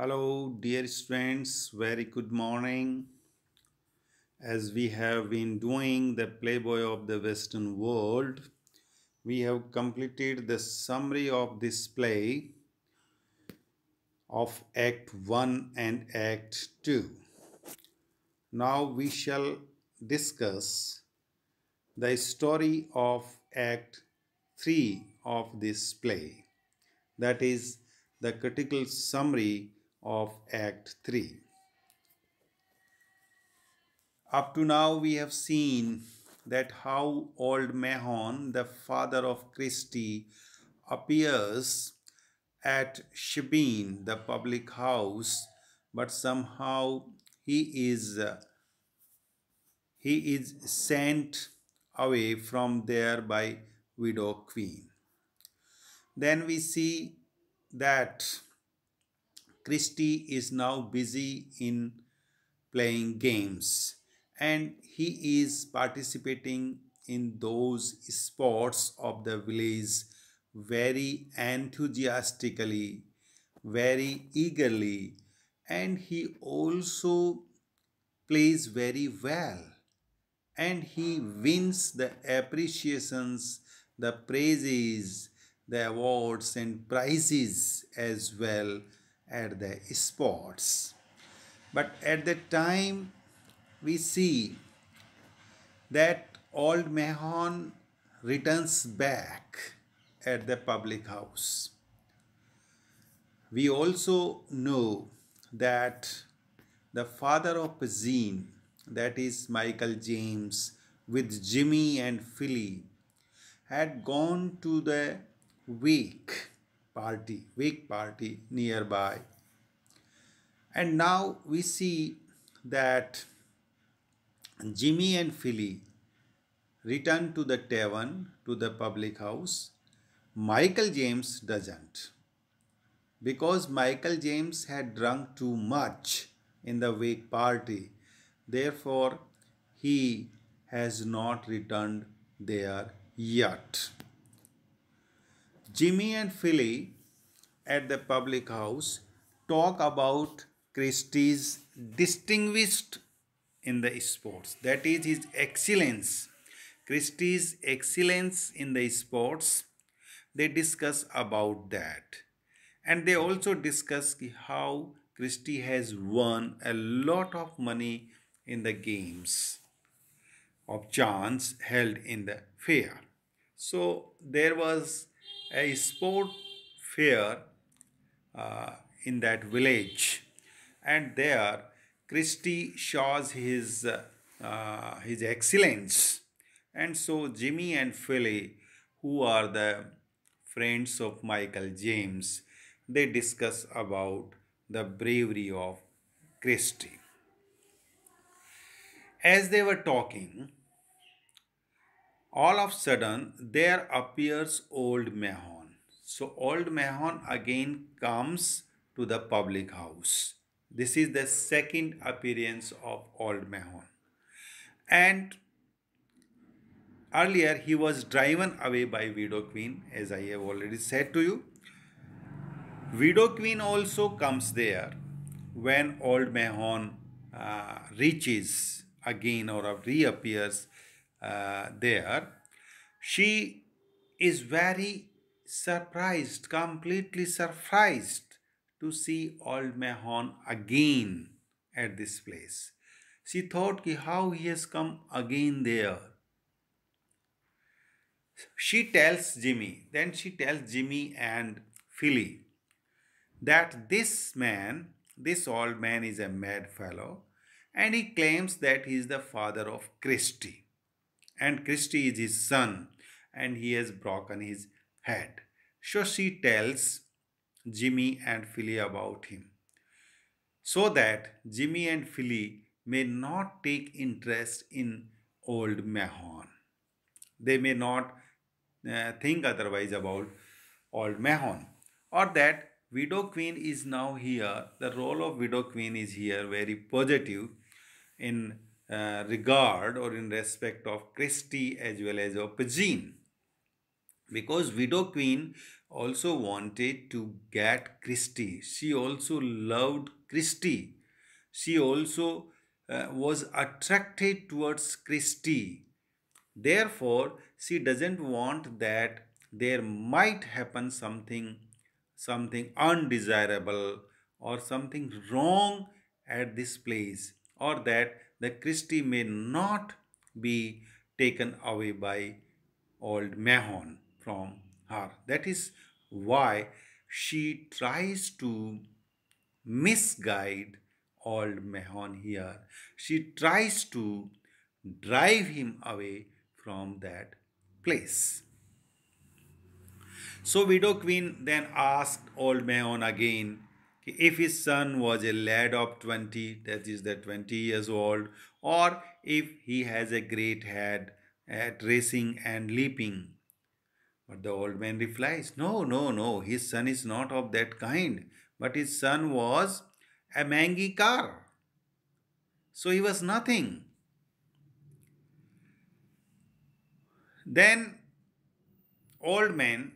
Hello, dear students. Very good morning. As we have been doing the Playboy of the Western World, we have completed the summary of this play of Act 1 and Act 2. Now we shall discuss the story of Act 3 of this play. That is the critical summary of Act 3. Up to now, we have seen that how old Mahon, the father of Christie, appears at Shebeen, the public house, but somehow he is uh, he is sent away from there by widow Queen. Then we see that Christie is now busy in playing games and he is participating in those sports of the village very enthusiastically, very eagerly, and he also plays very well and he wins the appreciations, the praises, the awards and prizes as well at the sports. But at the time, we see that old Mahon returns back at the public house. We also know that the father of Jean, that is Michael James, with Jimmy and Philly, had gone to the wake party nearby. And now we see that Jimmy and Philly return to the tavern, to the public house. Michael James doesn't because Michael James had drunk too much in the wake party. Therefore, he has not returned there yet. Jimmy and Philly at the public house talk about Christie's distinguished in the sports. That is his excellence. Christie's excellence in the sports. They discuss about that. And they also discuss how Christie has won a lot of money in the games of chance held in the fair. So there was a sport fair in that village, and there Christie shows his excellence, and so Jimmy and Philly, who are the friends of Michael James, they discuss about the bravery of Christie. As they were talking, all of a sudden there appears old Mahon. So old Mahon again comes to the public house. This is the second appearance of old Mahon. And earlier he was driven away by Widow Queen, as I have already said to you. Widow Queen also comes there when old Mahon reaches again or reappears there. She is very surprised, completely surprised to see old Mahon again at this place. She thought how he has come again there. Then she tells Jimmy and Philly that this old man is a mad fellow and he claims that he is the father of Christie and Christie is his son and he has broken his head. So she tells Jimmy and Philly about him so that Jimmy and Philly may not take interest in old Mahon. They may not think otherwise about old Mahon, or that Widow Queen is now here. The role of Widow Queen is here very positive in regard or in respect of Christie as well as of Jean, because Widow Queen also wanted to get Christie. She also loved Christie. She also was attracted towards Christie. Therefore, she doesn't want that there might happen something undesirable or something wrong at this place, or that the Christie may not be taken away by old Mahon from her. That is why she tries to misguide old Mahon here. She tries to drive him away from that place. So Widow Queen then asked old Mahon again if his son was a lad of 20, that is the 20 years old, or if he has a great head at racing and leaping. But the old man replies, no, no, no, his son is not of that kind, but his son was a mangy car. So he was nothing. Then old man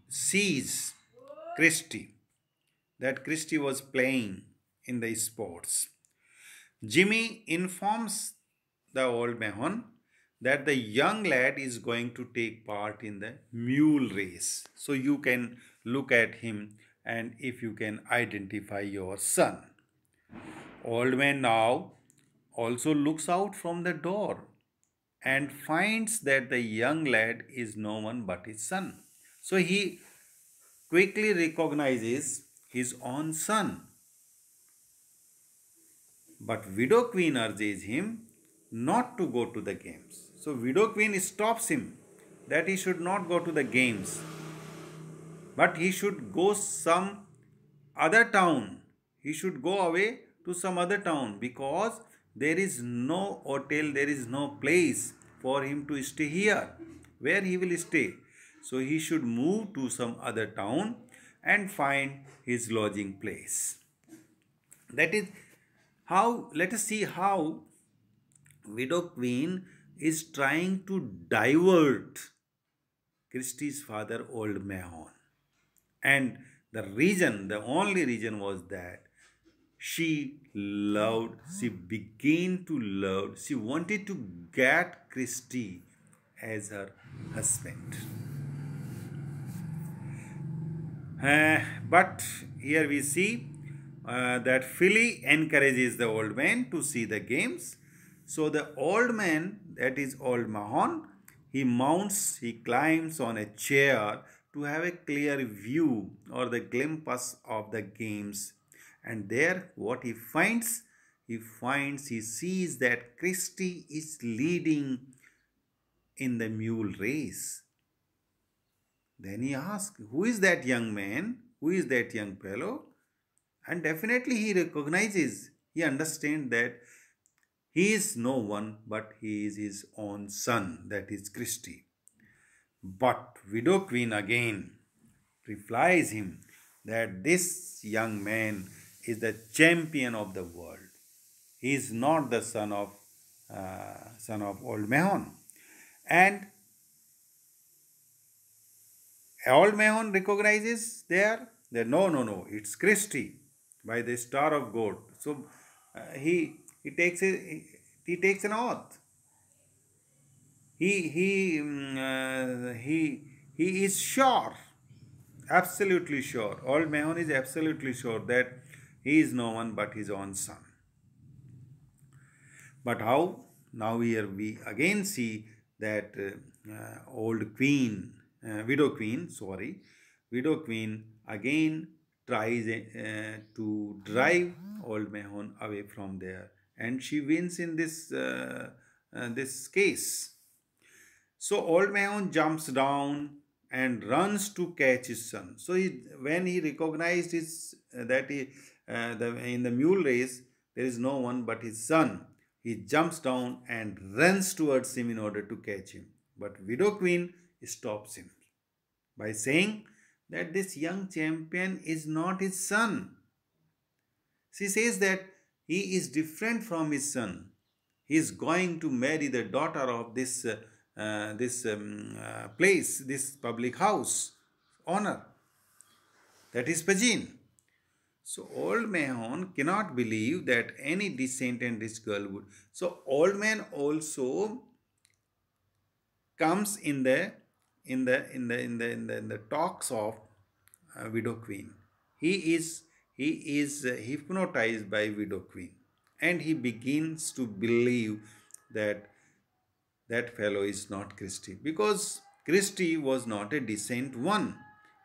sees Christie, that Christie was playing in the sports. Jimmy informs the old Mahon that the young lad is going to take part in the mule race. So you can look at him and if you can identify your son. Old man now also looks out from the door and finds that the young lad is no one but his son. So he quickly recognizes his own son. But Widow Queen urges him not to go to the games. So Widow Queen stops him that he should not go to the games, but he should go some other town. He should go away to some other town because there is no hotel, there is no place for him to stay here. Where he will stay? So he should move to some other town and find his lodging place. That is how, let us see how Widow Queen is trying to divert Christie's father, old Mahon. And the reason, the only reason was that she began to love, she wanted to get Christie as her husband. But here we see that Philly encourages the old man to see the games. So the old man, that is old Mahon, he climbs on a chair to have a clear view or the glimpse of the games. And there, what he finds? He sees that Christie is leading in the mule race. Then he asks, who is that young man? Who is that young fellow? And definitely he recognizes, he understands that he is no one but he is his own son, that is Christie. But Widow Queen again replies him that this young man is the champion of the world. He is not the son of old Mahon. And old Mahon recognizes there that no, no, no, it's Christie by the star of God. So he takes he takes an oath. He is sure, absolutely sure. Old Mahon is absolutely sure that he is no one but his own son. But how? Now here we again see that Widow Queen again tries to drive old Mahon away from there, and she wins in this case. So old Mahon jumps down and runs to catch his son. So when he recognized in the mule race there is no one but his son, he jumps down and runs towards him in order to catch him. But Widow Queen stops him by saying that this young champion is not his son. She says that he is different from his son. He is going to marry the daughter of this place, this public house. honor. That is Pajin. So old Mahon cannot believe that any decent and rich girl would. So old man also comes in the talks of widow queen. He is hypnotized by widow queen, and he begins to believe that that fellow is not Christy, because Christy was not a decent one,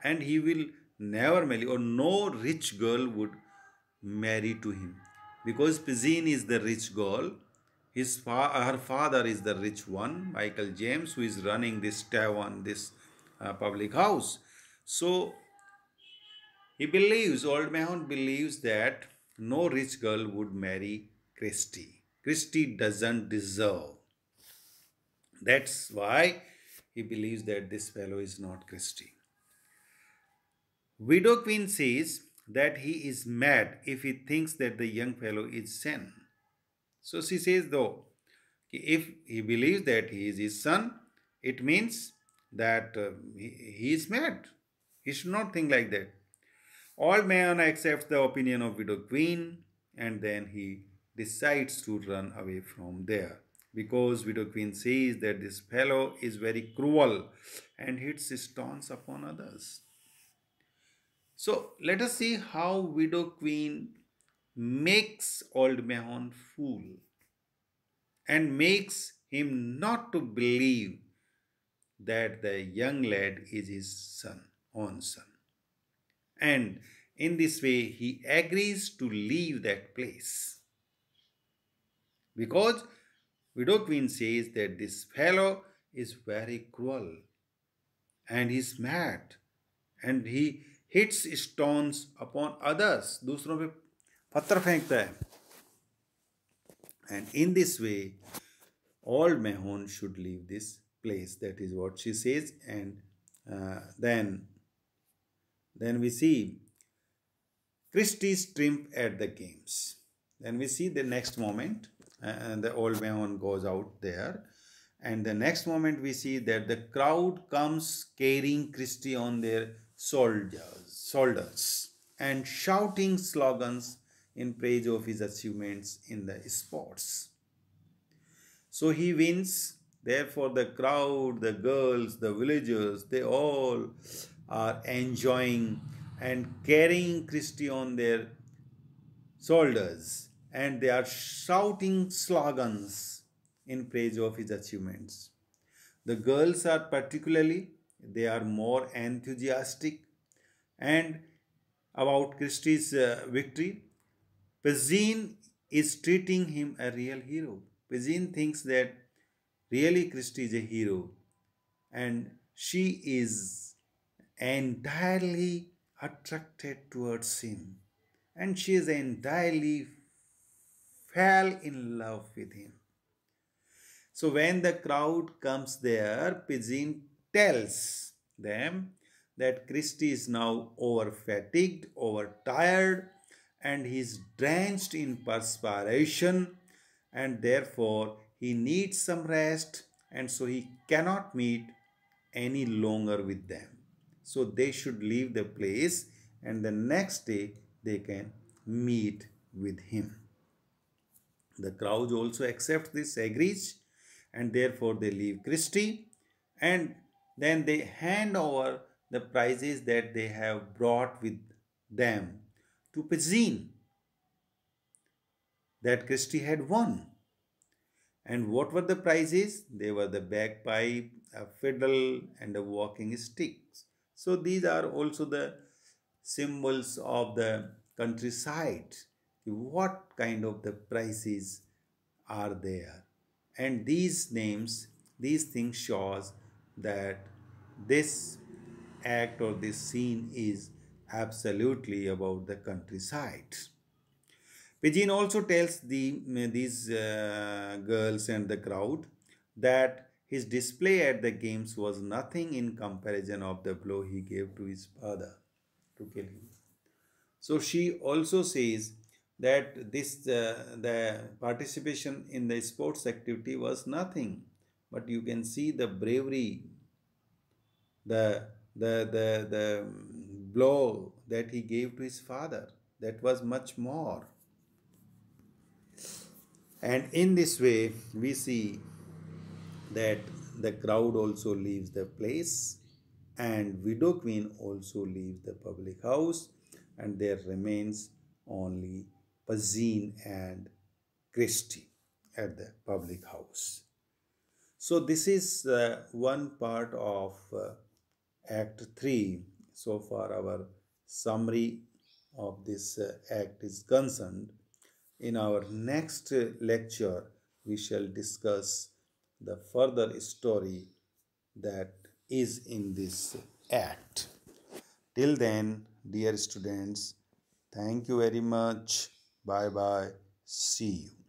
and he will never marry, or no rich girl would marry to him, because Pizine is the rich girl. Her father is the rich one, Michael James, who is running this tavern, this public house. So he believes, old Mahon believes that no rich girl would marry Christy. Christy doesn't deserve. That's why he believes that this fellow is not Christy. Widow Queen says that he is mad if he thinks that the young fellow is Sen. So she says, though, if he believes that he is his son, it means that he is mad. He should not think like that. Old man accepts the opinion of widow queen, and then he decides to run away from there, because widow queen says that this fellow is very cruel and hits stones upon others. So let us see how widow queen makes old Mahon fool and makes him not to believe that the young lad is his own son. And in this way, he agrees to leave that place, because widow queen says that this fellow is very cruel and he's mad, and he hits stones upon others, दूसरों पे पत्थर फेंकता है. And in this way, all Mahon should leave this place. That is what she says. And then we see Christie's triumph at the games. Then we see the next moment, the old Mahon goes out there. And the next moment we see that the crowd comes carrying Christie on their shoulders and shouting slogans in praise of his achievements in the sports. So he wins. Therefore, the crowd, the girls, the villagers, they all are enjoying and carrying Christie on their shoulders, and they are shouting slogans in praise of his achievements. The girls are particularly, they are more enthusiastic and about Christie's victory. Pezine is treating him a real hero. Pezine thinks that really Christie is a hero, and she is entirely attracted towards him, and she is entirely fell in love with him. So when the crowd comes there, Pigeon tells them that Christie is now over fatigued, over tired, and he is drenched in perspiration, and therefore he needs some rest, and so he cannot meet any longer with them. So they should leave the place, and the next day they can meet with him. The crowd also accepts this, agrees, and therefore they leave Christie, and then they hand over the prizes that they have brought with them to Pezine that Christie had won. And what were the prizes? They were the bagpipe, a fiddle, and a walking stick. So these are also the symbols of the countryside. What kind of the prizes are there? And these names, these things shows that this act or this scene is absolutely about the countryside. Pigeon also tells these girls and the crowd that his display at the games was nothing in comparison of the blow he gave to his father to kill him. So she also says that the participation in the sports activity was nothing, but you can see the bravery, the the blow that he gave to his father. That was much more. And in this way, we see that the crowd also leaves the place, and widow queen also leaves the public house, and there remains only Pazine and Christie at the public house. So this is one part of Act 3. So far, our summary of this act is concerned. In our next lecture, we shall discuss the further story that is in this act. Till then, dear students, thank you very much. Bye bye. See you.